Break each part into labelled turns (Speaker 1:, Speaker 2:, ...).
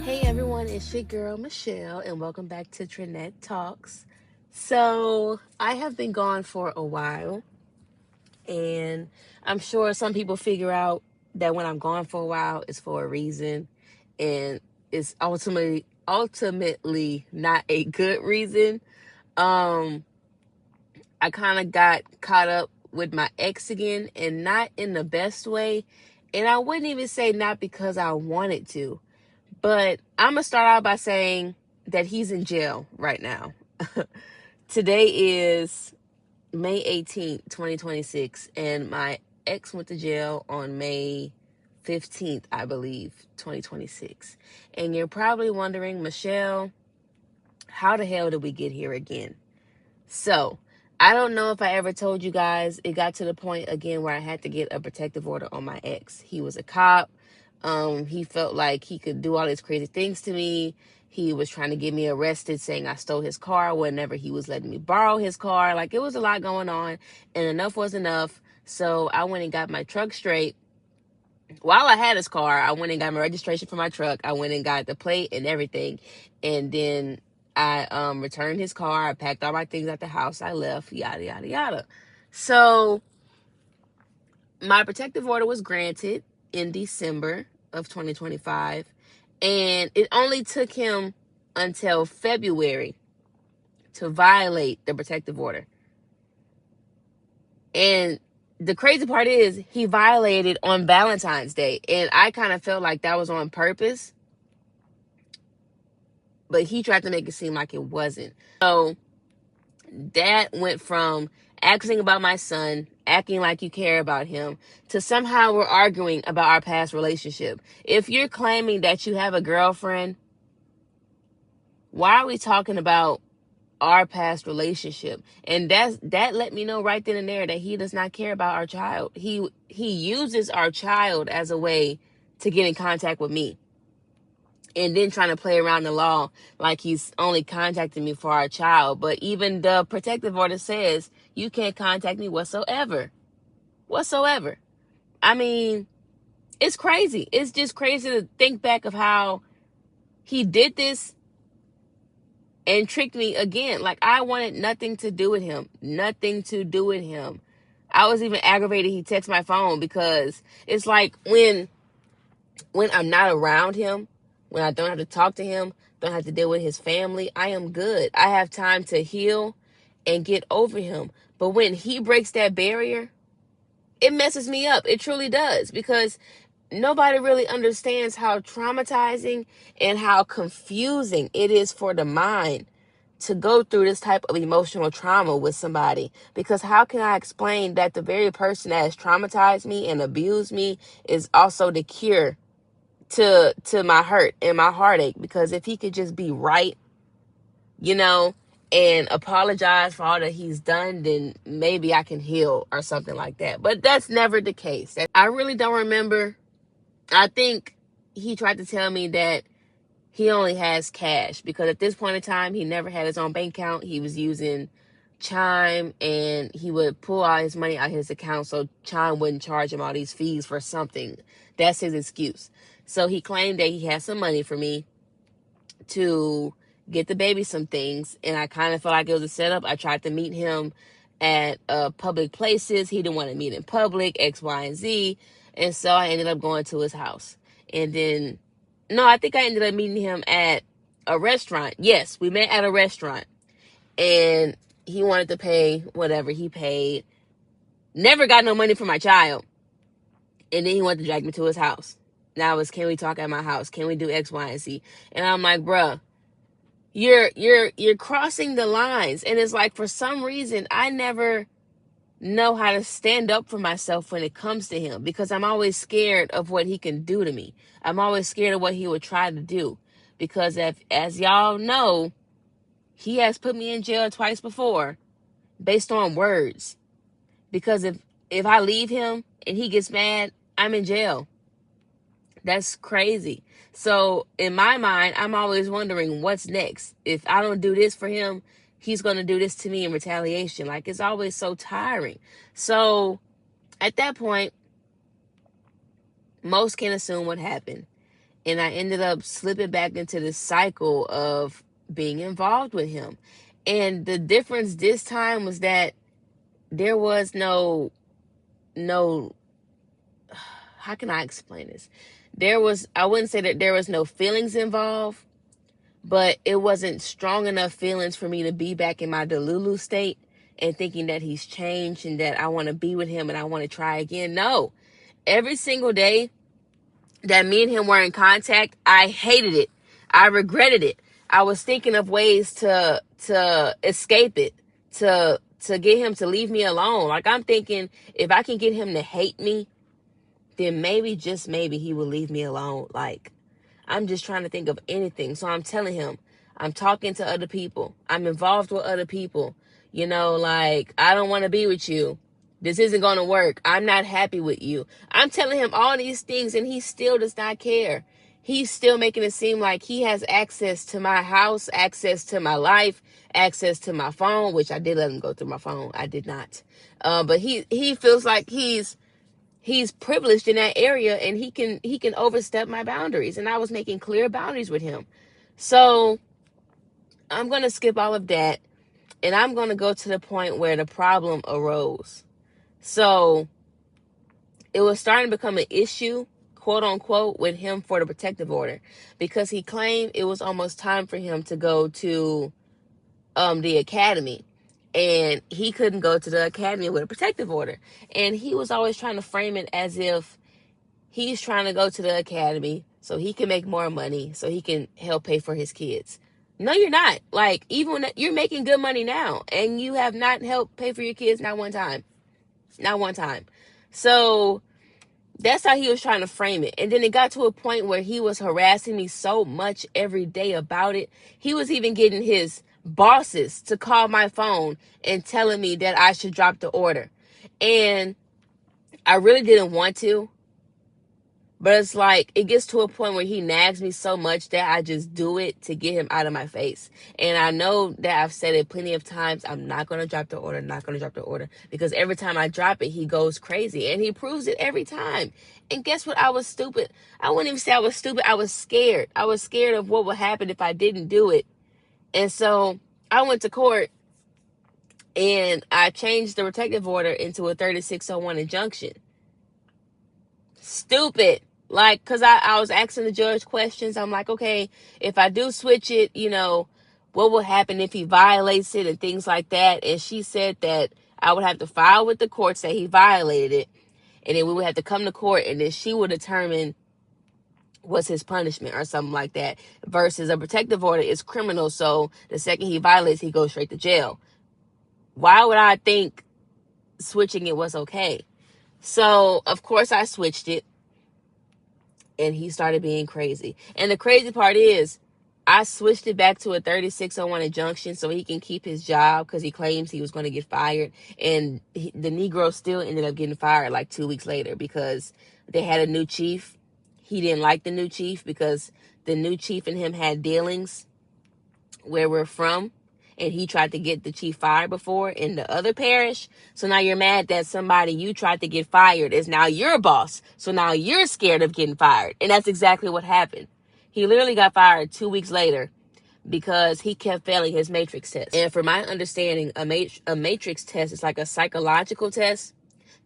Speaker 1: Hey everyone, it's your girl Michelle, and welcome back to Trenette Talks. So, I have been gone for a while, and I'm sure some people figure out that when I'm gone for a while, it's for a reason, and it's ultimately not a good reason. Um, I kind of got caught up with my ex again, and not in the best way, and I wouldn't even say not because I wanted to. But I'm going to start out by saying that he's in jail right now. Today is May 18th, 2026, and my ex went to jail on May 15th, I believe, 2026. And you're probably wondering, Michelle, how the hell did we get here again? So, I don't know if I ever told you guys, it got to the point again where I had to get a protective order on my ex. He was a cop. He felt like he could do all these crazy things to me. He was trying to get me arrested, saying I stole his car whenever he was letting me borrow his car. Like, it was a lot going on, and enough was enough. So I went and got my truck straight. While I had his car, I went and got my registration for my truck. I went and got the plate and everything. And then I returned his car. I packed all my things at the house. I left, yada, yada, yada. So my protective order was granted in December of 2025. And it only took him until February to violate the protective order. And the crazy part is he violated on Valentine's Day. And I kind of felt like that was on purpose. But he tried to make it seem like it wasn't. So that went from asking about my son, acting like you care about him, to somehow we're arguing about our past relationship. If you're claiming that you have a girlfriend, why are we talking about our past relationship? And that let me know right then and there that he does not care about our child. He uses our child as a way to get in contact with me, and then trying to play around the law like he's only contacting me for our child. But even the protective order says you can't contact me whatsoever. I mean, it's crazy. It's just crazy to think back of how he did this and tricked me again. Like, I wanted nothing to do with him. Nothing to do with him. I was even aggravated he texted my phone, because it's like when I'm not around him, when I don't have to talk to him, don't have to deal with his family, I am good. I have time to heal and get over him. But when he breaks that barrier, it messes me up. It truly does, because nobody really understands how traumatizing and how confusing it is for the mind to go through this type of emotional trauma with somebody. Because how can I explain that the very person that has traumatized me and abused me is also the cure to my hurt and my heartache? Because if he could just be right, and apologize for all that he's done, then maybe I can heal or something like that. But that's never the case. I really don't remember. I think he tried to tell me that he only has cash, because at this point in time, he never had his own bank account. He was using Chime, and he would pull all his money out of his account so Chime wouldn't charge him all these fees for something. That's his excuse. So he claimed that he had some money for me to get the baby some things, and I kind of felt like it was a setup. I tried to meet him at public places. He didn't want to meet in public, X, Y, and Z, and so I ended up going to his house. And then, no, I think I ended up meeting him at a restaurant. Yes, we met at a restaurant, and he wanted to pay whatever he paid. Never got no money for my child. And then he wanted to drag me to his house. Now it was, can we talk at my house? Can we do X, Y, and Z? And I'm like, bruh, you're crossing the lines. And it's like, for some reason, I never know how to stand up for myself when it comes to him, because I'm always scared of what he can do to me. I'm always scared of what he would try to do, because as y'all know, he has put me in jail twice before based on words. Because if I leave him and he gets mad, I'm in jail. That's crazy. So in my mind, I'm always wondering what's next. If I don't do this for him, he's going to do this to me in retaliation. Like, it's always so tiring. So at that point, most can assume what happened. And I ended up slipping back into this cycle of being involved with him. And the difference this time was that there was no, how can I explain this? I wouldn't say that there was no feelings involved, but it wasn't strong enough feelings for me to be back in my Delulu state and thinking that he's changed and that I want to be with him and I want to try again. No. Every single day that me and him were in contact, I hated it. I regretted it. I was thinking of ways to escape it, to get him to leave me alone. Like, I'm thinking, if I can get him to hate me, then maybe, just maybe, he will leave me alone. Like, I'm just trying to think of anything. So I'm telling him, I'm talking to other people. I'm involved with other people. You know, like, I don't want to be with you. This isn't going to work. I'm not happy with you. I'm telling him all these things and he still does not care. He's still making it seem like he has access to my house, access to my life, access to my phone, which I did let him go through my phone. I did not. But he feels like he's privileged in that area and he can overstep my boundaries. And I was making clear boundaries with him. So I'm going to skip all of that. And I'm going to go to the point where the problem arose. So it was starting to become an issue, quote unquote, with him for the protective order, because he claimed it was almost time for him to go to the academy, and he couldn't go to the academy with a protective order. And he was always trying to frame it as if he's trying to go to the academy so he can make more money, so he can help pay for his kids. No, you're not. Like, even when you're making good money now, and you have not helped pay for your kids, not one time. Not one time. So that's how he was trying to frame it. And then it got to a point where he was harassing me so much every day about it. He was even getting his bosses to call my phone and telling me that I should drop the order. And I really didn't want to. But it's like, it gets to a point where he nags me so much that I just do it to get him out of my face. And I know that I've said it plenty of times. I'm not going to drop the order, not going to drop the order. Because every time I drop it, he goes crazy. And he proves it every time. And guess what? I was stupid. I wouldn't even say I was stupid. I was scared. I was scared of what would happen if I didn't do it. And so I went to court and I changed the protective order into a 3601 injunction. Stupid. Like, because I was asking the judge questions. I'm like, okay, if I do switch it, what will happen if he violates it and things like that? And she said that I would have to file with the courts that he violated it. And then we would have to come to court and then she would determine what's his punishment or something like that. Versus a protective order is criminal. So the second he violates, he goes straight to jail. Why would I think switching it was okay? So, of course, I switched it. And he started being crazy. And the crazy part is, I switched it back to a 3601 injunction so he can keep his job because he claims he was going to get fired. And the Negro still ended up getting fired like 2 weeks later because they had a new chief. He didn't like the new chief because the new chief and him had dealings where we're from. And he tried to get the chief fired before in the other parish. So now you're mad that somebody you tried to get fired is now your boss. So now you're scared of getting fired. And that's exactly what happened. He literally got fired 2 weeks later because he kept failing his matrix test. And from my understanding, a matrix test is like a psychological test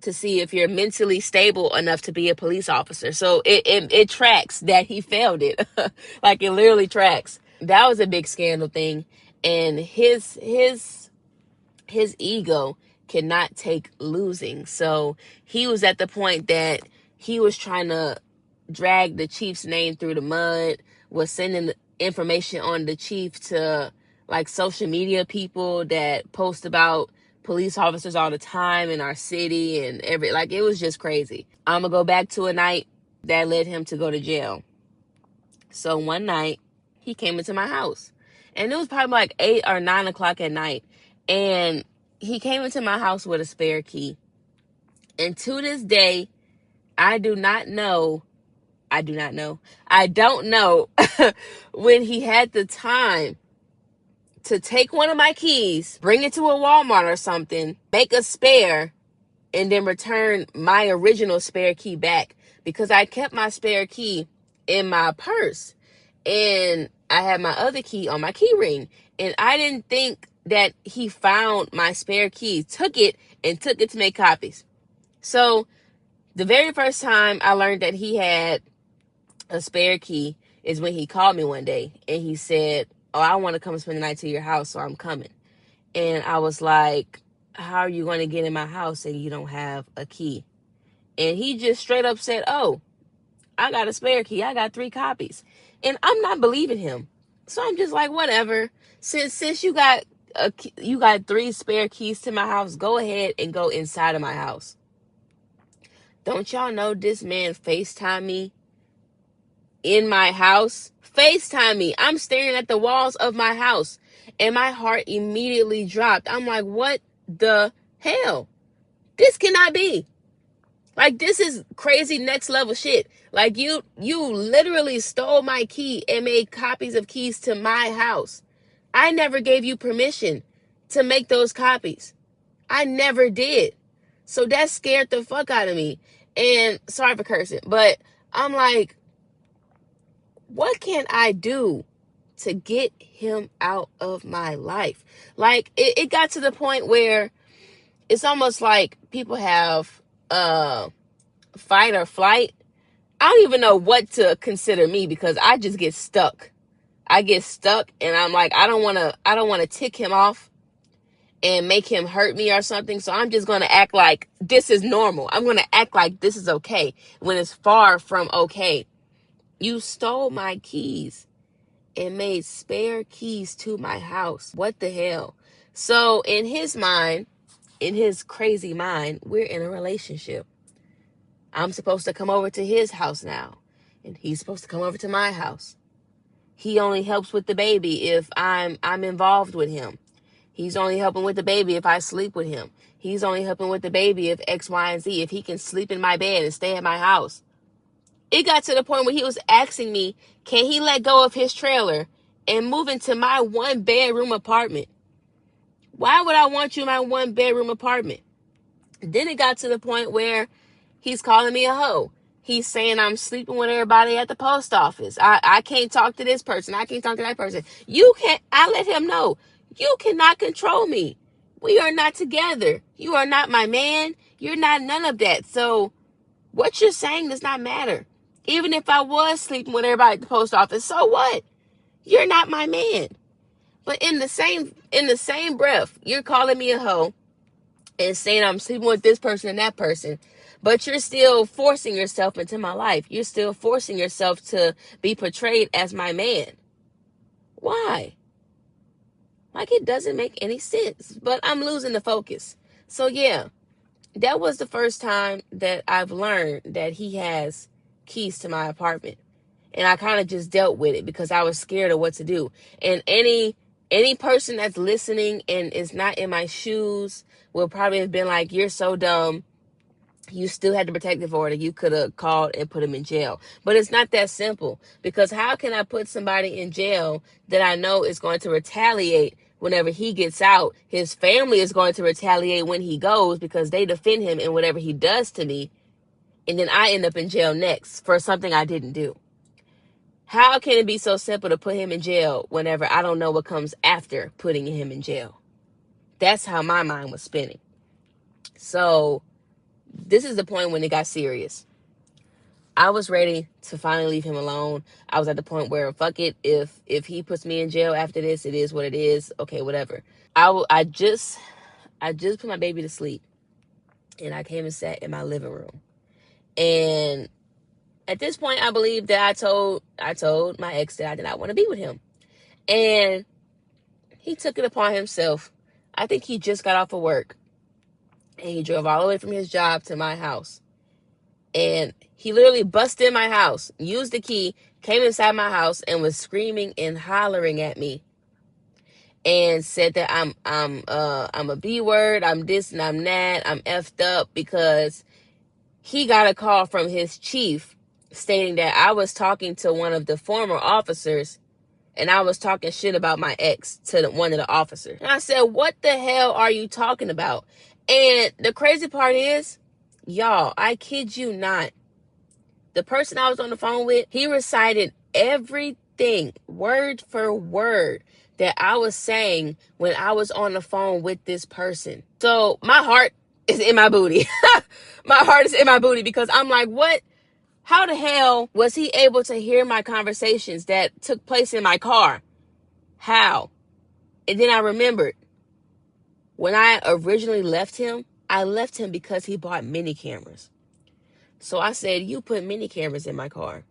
Speaker 1: to see if you're mentally stable enough to be a police officer. So it tracks that he failed it. Like, it literally tracks. That was a big scandal thing. And his ego cannot take losing. So he was at the point that he was trying to drag the chief's name through the mud, was sending information on the chief to like social media people that post about police officers all the time in our city and it was just crazy. I'm gonna go back to a night that led him to go to jail. So one night he came into my house. And it was probably like 8 or 9 o'clock at night. And he came into my house with a spare key. And to this day, I don't know when he had the time to take one of my keys, bring it to a Walmart or something, make a spare, and then return my original spare key back. Because I kept my spare key in my purse. And I had my other key on my key ring. And I didn't think that he found my spare key, took it to make copies. So the very first time I learned that he had a spare key is when he called me one day and he said, "Oh, I want to come spend the night to your house, so I'm coming." And I was like, "How are you going to get in my house and you don't have a key?" And he just straight up said, "Oh, I got a spare key. I got 3 copies." And I'm not believing him. So I'm just like, whatever. Since you got 3 spare keys to my house, go ahead and go inside of my house. Don't y'all know this man FaceTime me in my house? FaceTime me. I'm staring at the walls of my house and my heart immediately dropped. I'm like, what the hell? This cannot be. Like, this is crazy next level shit. Like, you literally stole my key and made copies of keys to my house. I never gave you permission to make those copies. I never did. So that scared the fuck out of me. And sorry for cursing, but I'm like, what can I do to get him out of my life? Like, it got to the point where it's almost like people have fight or flight. I don't even know what to consider me, because I just get stuck. I get stuck and I'm like, I don't want to tick him off and make him hurt me or something. So I'm just going to act like this is normal. I'm going to act like this is okay when it's far from okay. You stole my keys and made spare keys to my house. What the hell? So in his mind, in his crazy mind, we're in a relationship. I'm supposed to come over to his house now, and he's supposed to come over to my house. He only helps with the baby if I'm involved with him. He's only helping with the baby if I sleep with him. He's only helping with the baby if X, Y, and Z, if he can sleep in my bed and stay at my house. It got to the point where he was asking me, can he let go of his trailer and move into my 1-bedroom apartment? Why would I want you in my 1-bedroom apartment? Then it got to the point where he's calling me a hoe. He's saying I'm sleeping with everybody at the post office. I can't talk to this person. I can't talk to that person. I let him know, you cannot control me. We are not together. You are not my man. You're not none of that. So what you're saying does not matter. Even if I was sleeping with everybody at the post office, so what? You're not my man. But in the same breath, you're calling me a hoe and saying I'm sleeping with this person and that person, but you're still forcing yourself into my life. You're still forcing yourself to be portrayed as my man. Why? Like, it doesn't make any sense, but I'm losing the focus. So yeah, that was the first time that I've learned that he has keys to my apartment. And I kind of just dealt with it because I was scared of what to do. And any person that's listening and is not in my shoes will probably have been like, you're so dumb. You still had the protective order. You could have called and put him in jail. But it's not that simple, because how can I put somebody in jail that I know is going to retaliate whenever he gets out? His family is going to retaliate when he goes because they defend him in whatever he does to me. And then I end up in jail next for something I didn't do. How can it be so simple to put him in jail whenever I don't know what comes after putting him in jail? That's how my mind was spinning. So this is the point when it got serious. I was ready to finally leave him alone. I was at the point where, fuck it, if he puts me in jail after this, it is what it is. Okay, whatever. I just put my baby to sleep, and I came and sat in my living room. And at this point, I believe that I told my ex that I did not want to be with him. And he took it upon himself. I think he just got off of work, and he drove all the way from his job to my house. And he literally busted in my house, used the key, came inside my house, and was screaming and hollering at me, and said that I'm a B word, I'm this and I'm that, I'm effed up, because he got a call from his chief stating that I was talking to one of the former officers, and I was talking shit about my ex to one of the officers. And I said, what the hell are you talking about? And the crazy part is, y'all, I kid you not, The person I was on the phone with, he recited everything, word for word, that I was saying when I was on the phone with this person. So my heart is in my booty. My heart is in my booty because I'm like, what? How the hell was he able to hear my conversations that took place in my car? How? And then I remembered, when I originally left him, I left him because he bought mini cameras. So I said, you put mini cameras in my car.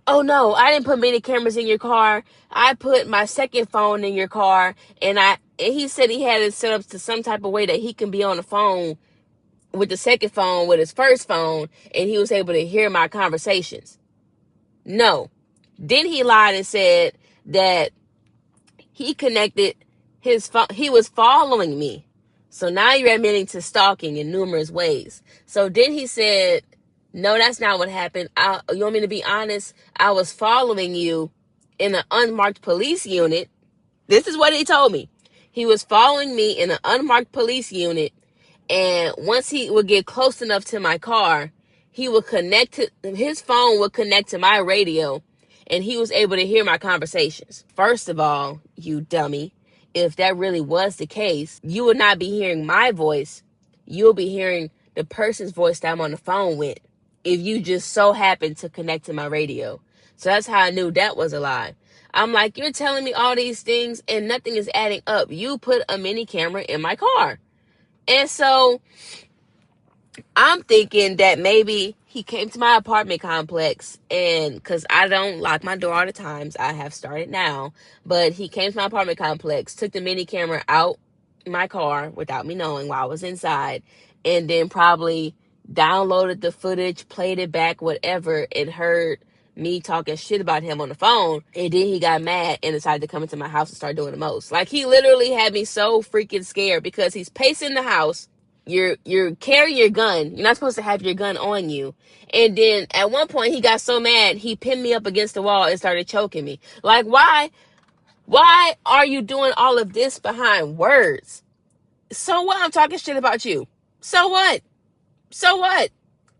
Speaker 1: Oh no, I didn't put mini cameras in your car. I put my second phone in your car, and he said he had it set up to some type of way that he can be on the phone with the second phone with his first phone, and he was able to hear my conversations. No. Then he lied and said that he connected his phone. He was following me. So now you're admitting to stalking in numerous ways. So then he said, no, that's not what happened. You want me to be honest? I was following you in an unmarked police unit. This is what he told me. He was following me in an unmarked police unit. And once he would get close enough to my car, he would his phone would connect to my radio, and he was able to hear my conversations. First of all, you dummy, if that really was the case, you would not be hearing my voice. You'll be hearing the person's voice that I'm on the phone with if you just so happen to connect to my radio. So that's how I knew that was a lie. I'm like, you're telling me all these things and nothing is adding up. You put a mini camera in my car. And so I'm thinking that maybe he came to my apartment complex, and because I don't lock my door all the times, I have started now, but he came to my apartment complex, took the mini camera out my car without me knowing while I was inside, and then probably downloaded the footage, played it back, whatever, and heard me talking shit about him on the phone, and then he got mad and decided to come into my house and start doing the most. Like, he literally had me so freaking scared because he's pacing the house. You're carrying your gun. You're not supposed to have your gun on you. And then at one point he got so mad, he pinned me up against the wall and started choking me. Like, why are you doing all of this behind words? So what? I'm talking shit about you. So what? So what?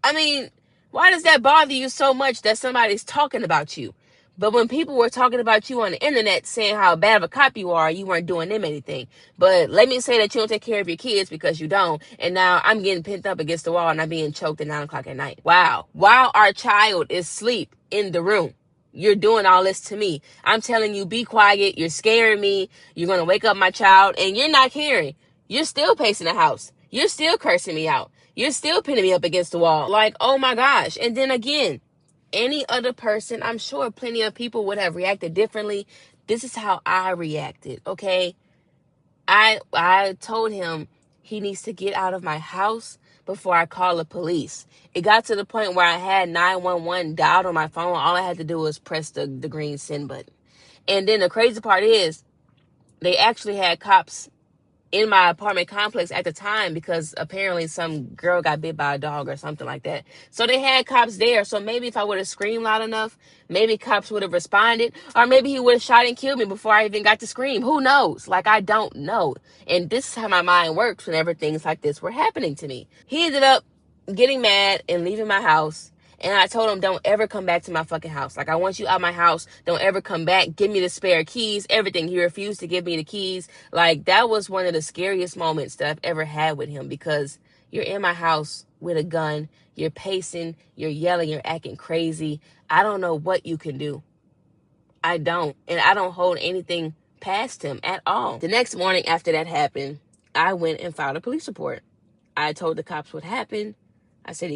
Speaker 1: I mean, why does that bother you so much that somebody's talking about you? But when people were talking about you on the internet saying how bad of a cop you are, you weren't doing them anything. But let me say that you don't take care of your kids because you don't. And now I'm getting pinned up against the wall and I'm being choked at 9 o'clock at night. Wow. While our child is asleep in the room, you're doing all this to me. I'm telling you, be quiet. You're scaring me. You're going to wake up my child, and you're not caring. You're still pacing the house. You're still cursing me out. You're still pinning me up against the wall. Like, oh my gosh. And then again, any other person, I'm sure plenty of people would have reacted differently. This is how I reacted, okay? I told him he needs to get out of my house before I call the police. It got to the point where I had 911 dialed on my phone. All I had to do was press the green send button. And then the crazy part is, they actually had cops in my apartment complex at the time because apparently some girl got bit by a dog or something like that. So they had cops there. So maybe if I would have screamed loud enough, maybe cops would have responded, or maybe he would have shot and killed me before I even got to scream. Who knows? Like, I don't know. And this is how my mind works whenever things like this were happening to me. He ended up getting mad and leaving my house. And I told him, don't ever come back to my fucking house. Like, I want you out my house. Don't ever come back. Give me the spare keys, everything. He refused to give me the keys. Like, that was one of the scariest moments that I've ever had with him, because you're in my house with a gun. You're pacing. You're yelling. You're acting crazy. I don't know what you can do. I don't. And I don't hold anything past him at all. The next morning after that happened, I went and filed a police report. I told the cops what happened. I said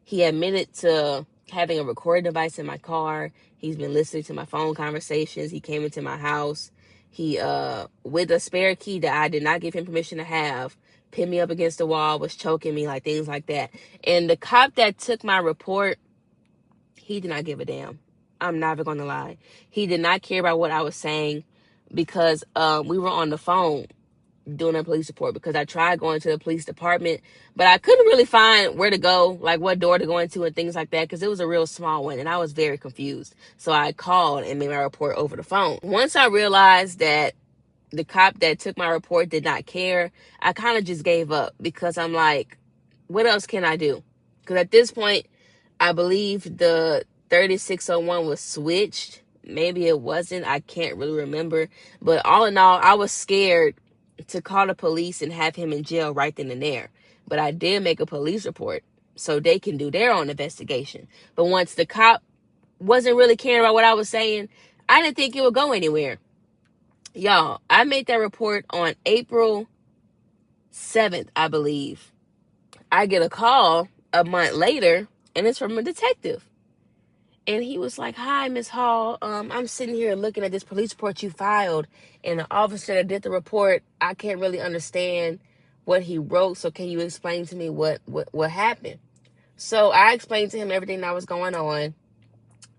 Speaker 1: he admitted to having a recording device in my car. He's been listening to my phone conversations. He came into my house. He, with a spare key that I did not give him permission to have, pinned me up against the wall, was choking me, like things like that. And the cop that took my report, he did not give a damn. I'm never going to lie. He did not care about what I was saying because we were on the phone doing a police report, because I tried going to the police department, but I couldn't really find where to go, like what door to go into and things like that, because it was a real small one and I was very confused. So I called and made my report over the phone. Once I realized that the cop that took my report did not care, I kind of just gave up, because I'm like, what else can I do? Because at this point, I believe the 3601 was switched. Maybe it wasn't. I can't really remember. But all in all, I was scared to call the police and have him in jail right then and there. But I did make a police report so they can do their own investigation. But once the cop wasn't really caring about what I was saying, I didn't think it would go anywhere. Y'all, I made that report on April 7th, I believe. I get a call a month later, and it's from a detective. And he was like, "Hi, Miss Hall. I'm sitting here looking at this police report you filed, and the officer that did the report, I can't really understand what he wrote. So can you explain to me what happened?" So I explained to him everything that was going on,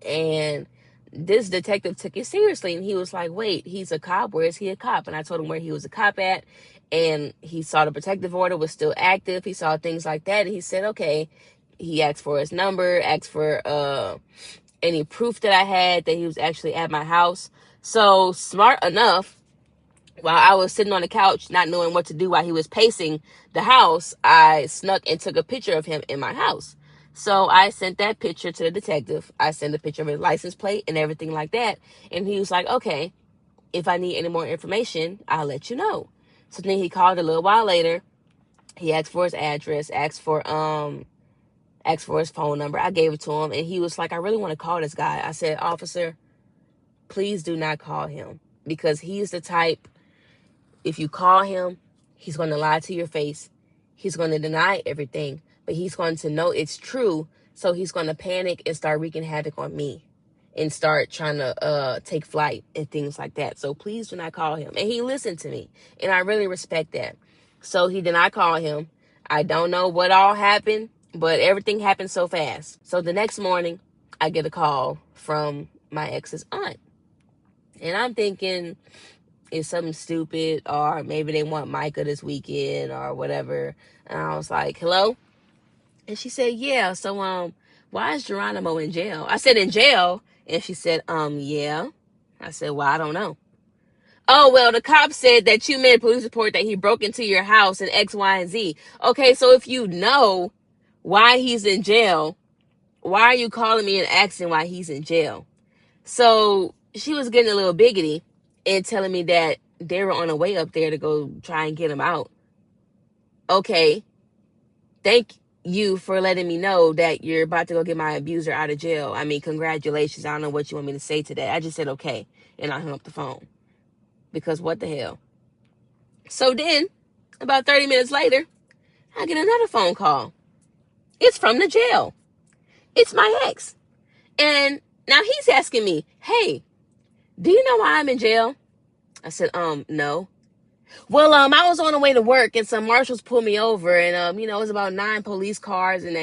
Speaker 1: and this detective took it seriously, and he was like, "Wait, he's a cop. Where is he a cop?" And I told him where he was a cop at, and he saw the protective order was still active. He saw things like that, and he said, "Okay." He asked for his number, asked for any proof that I had that he was actually at my house. So smart enough, while I was sitting on the couch not knowing what to do while he was pacing the house, I snuck and took a picture of him in my house. So I sent that picture to the detective. I sent a picture of his license plate and everything like that. And he was like, "Okay, if I need any more information, I'll let you know." So then he called a little while later. He asked for his address, asked for his phone number. I gave it to him, and he was like, "I really want to call this guy." I said, "Officer, please do not call him, because he's the type, if you call him, he's going to lie to your face. He's going to deny everything, but he's going to know it's true. So he's going to panic and start wreaking havoc on me and start trying to take flight and things like that. So please do not call him." And he listened to me, and I really respect that. So he did not call him. I don't know what all happened, but everything happened so fast. So the next morning, I get a call from my ex's aunt. And I'm thinking it's something stupid, or maybe they want Micah this weekend or whatever. And I was like, "Hello?" And she said, "Yeah, so why is Geronimo in jail?" I said, "In jail?" And she said, "Yeah." I said, "Well, I don't know." "Oh, well, the cop said that you made a police report that he broke into your house and X, Y, and Z." Okay, so if you know why he's in jail, why are you calling me and asking why he's in jail? So she was getting a little biggity and telling me that they were on the way up there to go try and get him out. Okay, thank you for letting me know that you're about to go get my abuser out of jail. I mean, congratulations. I don't know what you want me to say to that. I just said okay, and I hung up the phone, because what the hell. So then, about 30 minutes later, I get another phone call. It's from the jail. It's my ex. And now he's asking me, "Hey, do you know why I'm in jail?" I said, "No." "Well, I was on the way to work, and some marshals pulled me over, and it was about 9 police cars, and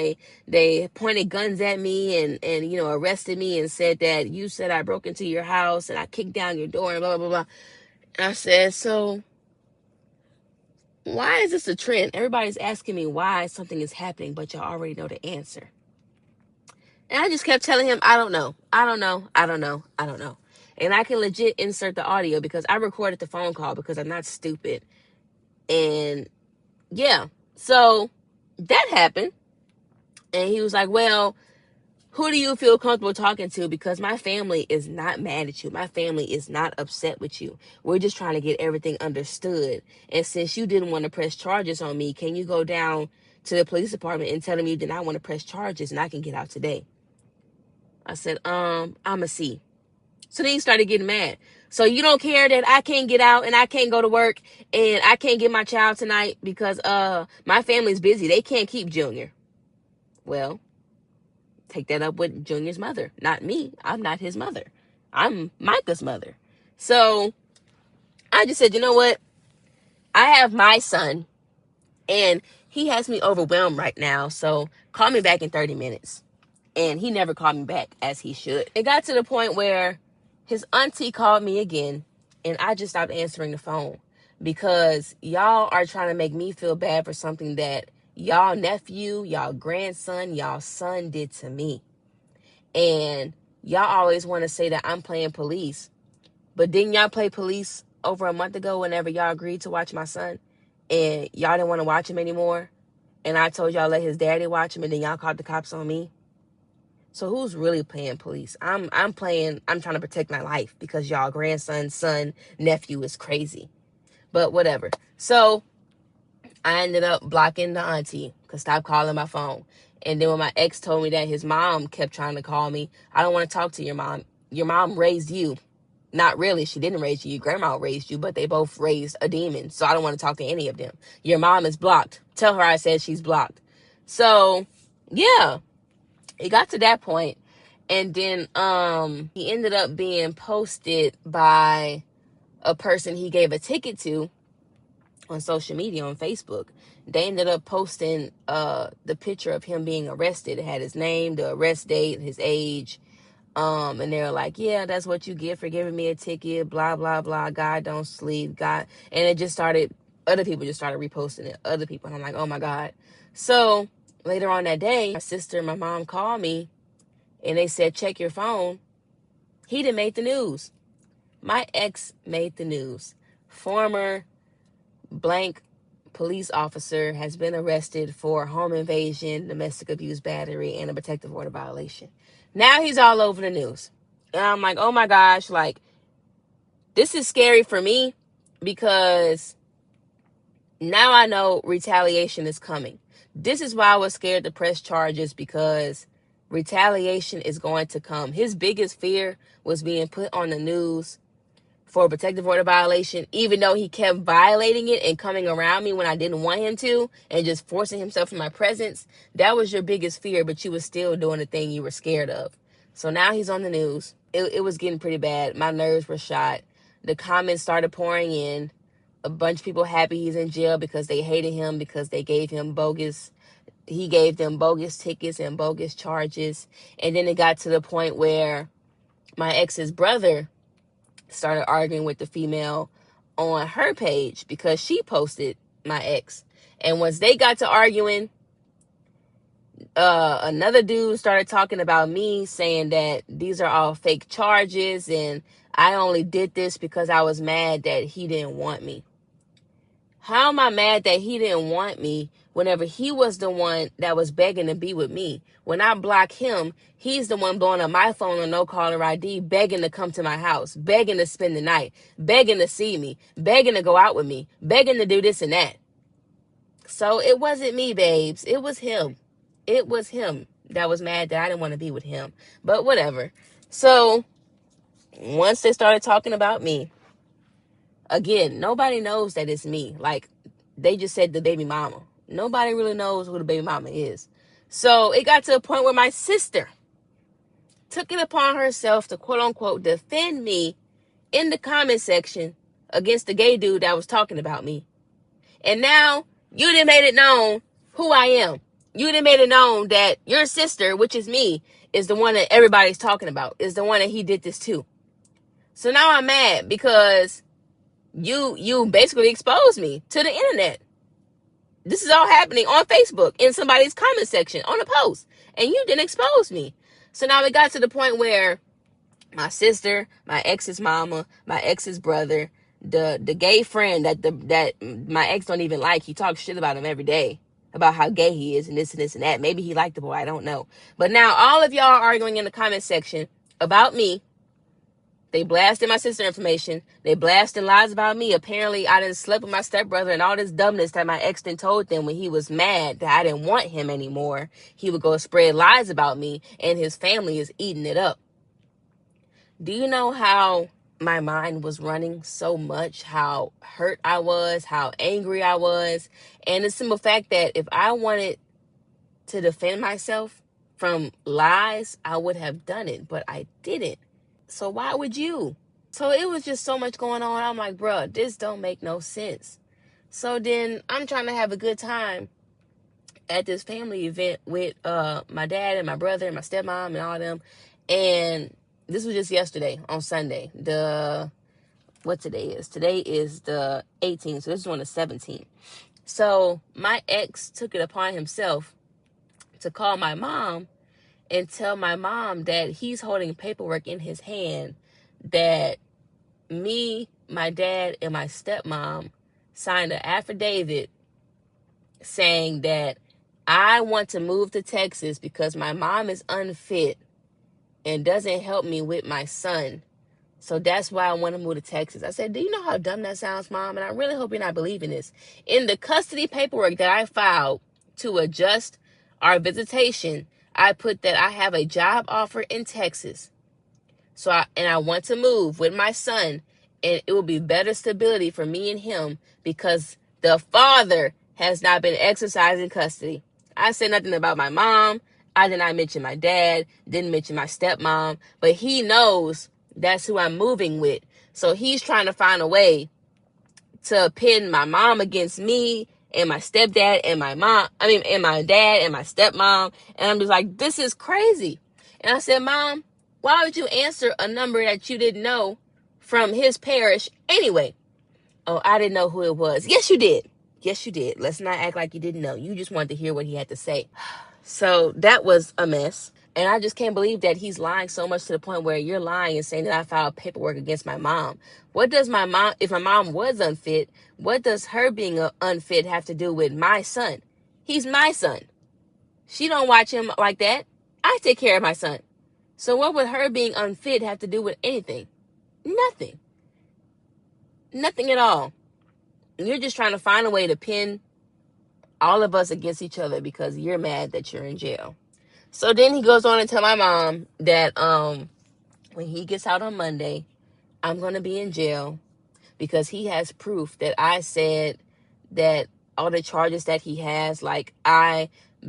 Speaker 1: they pointed guns at me and arrested me and said that you said I broke into your house and I kicked down your door and blah blah blah blah." And I said, "So why is this a trend? Everybody's asking me why something is happening, but y'all already know the answer." And I just kept telling him, "I don't know. I don't know. I don't know. I don't know." And I can legit insert the audio because I recorded the phone call because I'm not stupid. And yeah, so that happened. And he was like, "Well, who do you feel comfortable talking to? Because my family is not mad at you. My family is not upset with you. We're just trying to get everything understood. And since you didn't want to press charges on me, can you go down to the police department and tell them you did not want to press charges and I can get out today?" I said, I'm a C. So then he started getting mad. "So you don't care that I can't get out and I can't go to work and I can't get my child tonight because my family's busy. They can't keep Junior." Well, take that up with Junior's mother, not me. I'm not his mother. I'm Micah's mother. So I just said, "You know what? I have my son and he has me overwhelmed right now. So call me back in 30 minutes. And he never called me back as he should. It got to the point where his auntie called me again, and I just stopped answering the phone because y'all are trying to make me feel bad for something that y'all nephew, y'all grandson, y'all son did to me. And y'all always want to say that I'm playing police. But didn't y'all play police over a month ago whenever y'all agreed to watch my son? And y'all didn't want to watch him anymore? And I told y'all let his daddy watch him, and then y'all called the cops on me? So who's really playing police? I'm trying to protect my life because y'all grandson, son, nephew is crazy. But whatever. So I ended up blocking the auntie because stop calling my phone. And then when my ex told me that his mom kept trying to call me, I don't want to talk to your mom. Your mom raised you. Not really. She didn't raise you. Your grandma raised you, but they both raised a demon. So I don't want to talk to any of them. Your mom is blocked. Tell her I said she's blocked. So, yeah, it got to that point. And then he ended up being posted by a person he gave a ticket to on social media, on Facebook. They ended up posting the picture of him being arrested. It had his name, the arrest date, his age. And they were like, yeah, that's what you get for giving me a ticket, blah, blah, blah. God don't sleep. God. And it just started, other people just started reposting it. Other people. And I'm like, oh my God. So later on that day, my sister and my mom called me and they said, check your phone. He done made the news. My ex made the news. Former blank police officer has been arrested for home invasion, domestic abuse, battery, and a protective order violation. Now he's all over the news. And I'm like, oh my gosh, like, this is scary for me because now I know retaliation is coming. This is why I was scared to press charges, because retaliation is going to come. His biggest fear was being put on the news for a protective order violation, even though he kept violating it and coming around me when I didn't want him to and just forcing himself in my presence. That was your biggest fear, but you were still doing the thing you were scared of. So now he's on the news. It was getting pretty bad. My nerves were shot. The comments started pouring in. A bunch of people happy he's in jail because they hated him because they gave him bogus. He gave them bogus tickets and bogus charges. And then it got to the point where my ex's brother started arguing with the female on her page because she posted my ex. And once they got to arguing, another dude started talking about me, saying that these are all fake charges and I only did this because I was mad that he didn't want me. How am I mad that he didn't want me whenever he was the one that was begging to be with me? When I block him, he's the one blowing up my phone on no caller ID, begging to come to my house, begging to spend the night, begging to see me, begging to go out with me, begging to do this and that. So it wasn't me, babes. It was him. It was him that was mad that I didn't want to be with him. But whatever. So once they started talking about me, again, nobody knows that it's me. Like, they just said the baby mama. Nobody really knows who the baby mama is. So it got to a point where my sister took it upon herself to quote unquote defend me in the comment section against the gay dude that was talking about me. And now you done made it known who I am. You done made it known that your sister, which is me, is the one that everybody's talking about, is the one that he did this to. So now I'm mad because you basically exposed me to the internet. This is all happening on Facebook in somebody's comment section on a post, and you didn't expose me. So now it got to the point where my sister, my ex's mama, my ex's brother, the gay friend that my ex don't even like, he talks shit about him every day about how gay he is and this and this and that. Maybe he liked the boy, I don't know. But now all of y'all are arguing in the comment section about me. They blasted my sister information. They blasted lies about me. Apparently, I didn't sleep with my stepbrother and all this dumbness that my ex then told them when he was mad that I didn't want him anymore. He would go spread lies about me, and his family is eating it up. Do you know how my mind was running so much? How hurt I was, how angry I was. And the simple fact that if I wanted to defend myself from lies, I would have done it, but I didn't. So why would you? So it was just so much going on. I'm like, bruh, this don't make no sense. So then I'm trying to have a good time at this family event with my dad and my brother and my stepmom and all of them. And this was just yesterday on Sunday. What today is? Today is the 18th. So this is on the 17th. So my ex took it upon himself to call my mom and tell my mom that he's holding paperwork in his hand that me, my dad, and my stepmom signed an affidavit saying that I want to move to Texas because my mom is unfit and doesn't help me with my son. So that's why I want to move to Texas. I said, do you know how dumb that sounds, Mom? And I really hope you're not believing this. In the custody paperwork that I filed to adjust our visitation, I put that I have a job offer in Texas. I want to move with my son, and it will be better stability for me and him because the father has not been exercising custody. I said nothing about my mom. I did not mention my dad, didn't mention my stepmom, but he knows that's who I'm moving with. So he's trying to find a way to pin my mom against me and my stepdad and and my dad and my stepmom. And I'm just like, this is crazy. And I said, Mom, why would you answer a number that you didn't know from his parish anyway? Oh, I didn't know who it was. Yes, you did. Yes, you did. Let's not act like you didn't know. You just wanted to hear what he had to say. So that was a mess. And I just can't believe that he's lying so much to the point where you're lying and saying that I filed paperwork against my mom. What does my mom, if my mom was unfit, what does her being unfit have to do with my son? He's my son. She don't watch him like that. I take care of my son. So what would her being unfit have to do with anything? Nothing. Nothing at all. You're just trying to find a way to pin all of us against each other because you're mad that you're in jail. So then he goes on and tell my mom that when he gets out on Monday, I'm going to be in jail because he has proof that I said that all the charges that he has,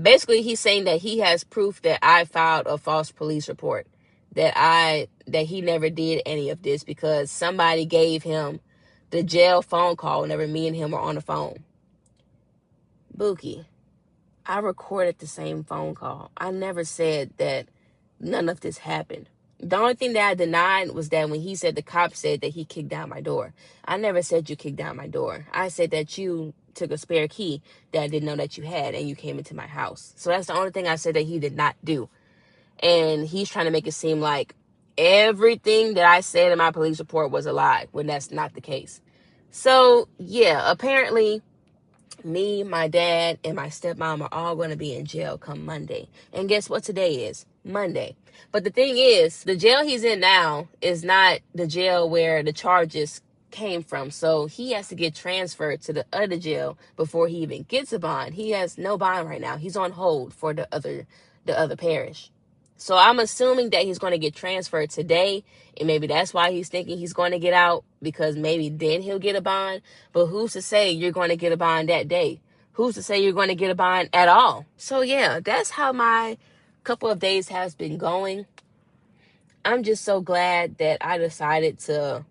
Speaker 1: basically he's saying that he has proof that I filed a false police report, that he never did any of this because somebody gave him the jail phone call whenever me and him were on the phone. Bookie, I recorded the same phone call. I never said that none of this happened. The only thing that I denied was that when he said the cop said that he kicked down my door. I never said you kicked down my door. I said that you took a spare key that I didn't know that you had and you came into my house. So that's the only thing I said that he did not do. And he's trying to make it seem like everything that I said in my police report was a lie when that's not the case. So yeah, apparently me, my dad, and my stepmom are all going to be in jail come Monday. And guess what today is? Monday. But the thing is, the jail he's in now is not the jail where the charges came from. So he has to get transferred to the other jail before he even gets a bond. He has no bond right now. He's on hold for the other parish. So I'm assuming that he's going to get transferred today, and maybe that's why he's thinking he's going to get out, because maybe then he'll get a bond. But who's to say you're going to get a bond that day? Who's to say you're going to get a bond at all? So yeah, that's how my couple of days has been going. I'm just so glad that I decided to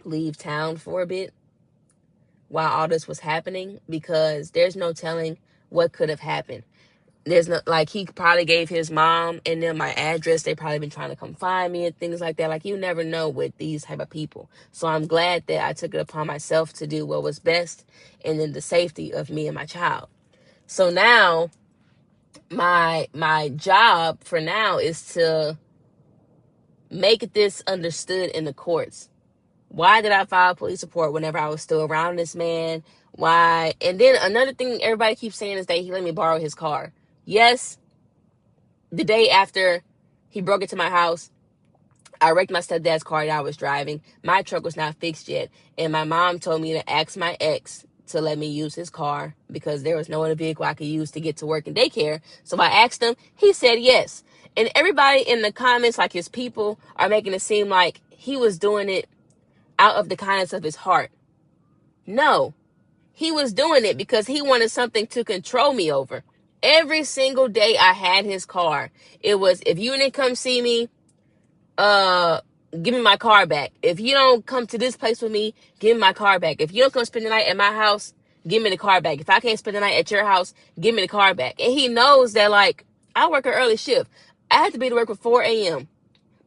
Speaker 1: leave town for a bit while all this was happening, because there's no telling what could have happened. There's no, he probably gave his mom and them my address. They probably been trying to come find me and things like that. You never know with these type of people. So I'm glad that I took it upon myself to do what was best and in the safety of me and my child. So now my job for now is to make this understood in the courts. Why did I file a police report whenever I was still around this man? Why? And then another thing everybody keeps saying is that he let me borrow his car. Yes, the day after he broke into my house, I wrecked my stepdad's car that I was driving. My truck was not fixed yet. And my mom told me to ask my ex to let me use his car because there was no other vehicle I could use to get to work and daycare. So I asked him. He said yes. And everybody in the comments, his people, are making it seem like he was doing it out of the kindness of his heart. No, he was doing it because he wanted something to control me over. Every single day I had his car, it was, if you didn't come see me, give me my car back. If you don't come to this place with me, give me my car back. If you don't come spend the night at my house, give me the car back. If I can't spend the night at your house, give me the car back. And he knows that, I work an early shift. I have to be to work at 4 a.m.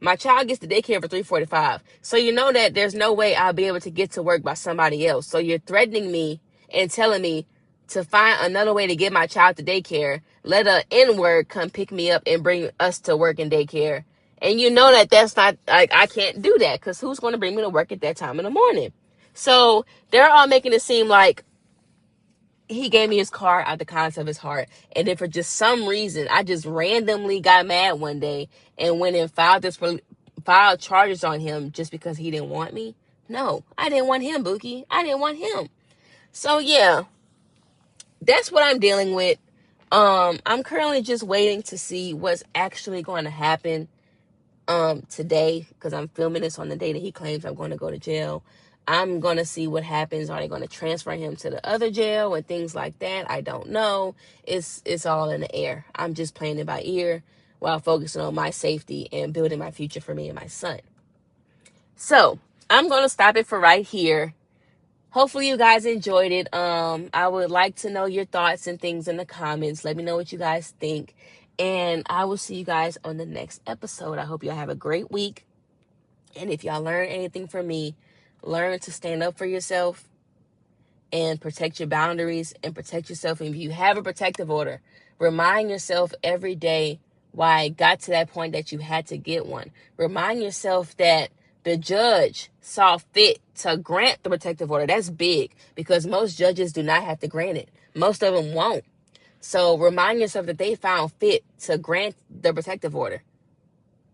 Speaker 1: My child gets to daycare for 3:45. So you know that there's no way I'll be able to get to work by somebody else. So you're threatening me and telling me to find another way to get my child to daycare. Let a N-word come pick me up and bring us to work and daycare. And you know that that's not, I can't do that because who's going to bring me to work at that time in the morning? So they're all making it seem like he gave me his car out the kindness of his heart. And then for just some reason, I just randomly got mad one day and went and filed charges on him just because he didn't want me. No, I didn't want him, Bookie. I didn't want him. So yeah, that's what I'm dealing with. I'm currently just waiting to see what's actually going to happen today, because I'm filming this on the day that he claims I'm going to go to jail. I'm going to see what happens. Are they going to transfer him to the other jail and things like that? I don't know. It's all in the air. I'm just playing it by ear while focusing on my safety and building my future for me and my son. So I'm going to stop it for right here. Hopefully you guys enjoyed it. I would like to know your thoughts and things in the comments. Let me know what you guys think. And I will see you guys on the next episode. I hope y'all have a great week. And if y'all learn anything from me, learn to stand up for yourself and protect your boundaries and protect yourself. And if you have a protective order, remind yourself every day why it got to that point that you had to get one. Remind yourself that the judge saw fit to grant the protective order. That's big, because most judges do not have to grant it. Most of them won't. So remind yourself that they found fit to grant the protective order.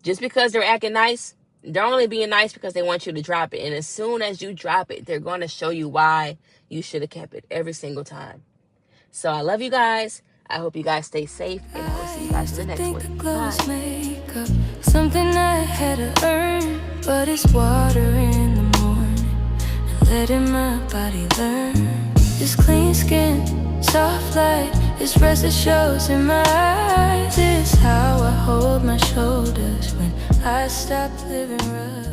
Speaker 1: Just because they're acting nice, they're only being nice because they want you to drop it. And as soon as you drop it, they're going to show you why you should have kept it every single time. So I love you guys. I hope you guys stay safe, and I will see you guys in the next one. Bye.
Speaker 2: Makeup, something I had to earn, but it's water in the morning and letting my body learn. This clean skin, soft light, this rest that shows in my eyes. It's how I hold my shoulders when I stop living rough.